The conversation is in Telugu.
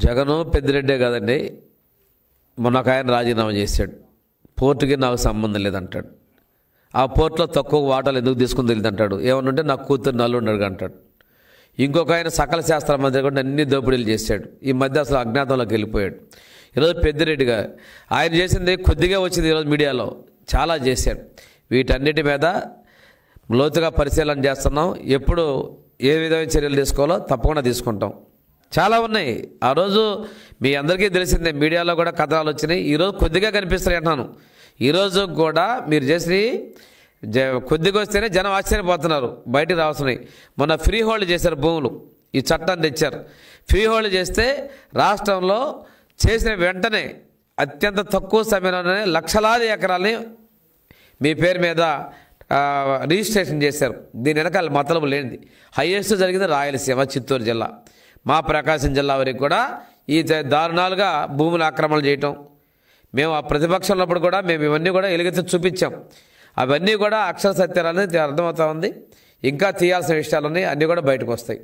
జగను పెద్దిరెడ్డే కాదండి, మొన్న ఒక ఆయన రాజీనామా చేశాడు. పోర్టుకి నాకు సంబంధం లేదంటాడు. ఆ పోర్టులో తక్కువ వాటాలు ఎందుకు తీసుకుని తెలియదంటాడు. ఏమన్నంటే నాకు కూతురు నల్లుండడుగా అంటాడు. ఇంకొక ఆయన సకల శాస్త్ర మంత్రి కూడా అన్ని దోపిడీలు చేశాడు. ఈ మధ్య అసలు అజ్ఞాతంలోకి వెళ్ళిపోయాడు. ఈరోజు పెద్దిరెడ్డిగా ఆయన చేసింది కొద్దిగా వచ్చింది, ఈరోజు మీడియాలో చాలా చేశాడు. వీటన్నిటి మీద లోతుగా పరిశీలన చేస్తున్నాం. ఎప్పుడు ఏ విధమైన చర్యలు తీసుకోవాలో తప్పకుండా తీసుకుంటాం. చాలా ఉన్నాయి. ఆ రోజు మీ అందరికీ తెలిసిందే, మీడియాలో కూడా కథనాలు వచ్చినాయి. ఈరోజు కొద్దిగా కనిపిస్తాయి అంటున్నాను. ఈరోజు కూడా మీరు చేసి కొద్దిగా వస్తేనే జనం ఆశ్చర్యపోతున్నారు, బయటికి రావస్తున్నాయి. మొన్న ఫ్రీ హోల్డ్ చేశారు భూములు, ఈ చట్టాన్ని తెచ్చారు. ఫ్రీ హోల్డ్ చేస్తే రాష్ట్రంలో చేసిన వెంటనే అత్యంత తక్కువ సమయంలోనే లక్షలాది ఎకరాలని మీ పేరు మీద రిజిస్ట్రేషన్ చేశారు. దీని వెనకాల మతలబు లేనిది. హైయెస్ట్ జరిగింది రాయలసీమ, చిత్తూరు జిల్లా. మా ప్రకాశం జిల్లా వరకు కూడా ఈ దారుణాలుగా భూముల ఆక్రమణలు చేయటం. మేము ఆ ప్రతిపక్షంలో ఉన్నప్పుడు కూడా మేము ఇవన్నీ కూడా ఎలుగెత్తి చూపించాం. అవన్నీ కూడా అక్షర సత్యాలని అర్థమవుతా ఉంది. ఇంకా తీయాల్సిన విషయాలు ఉన్నాయి, అన్నీ కూడా బయటకు వస్తాయి.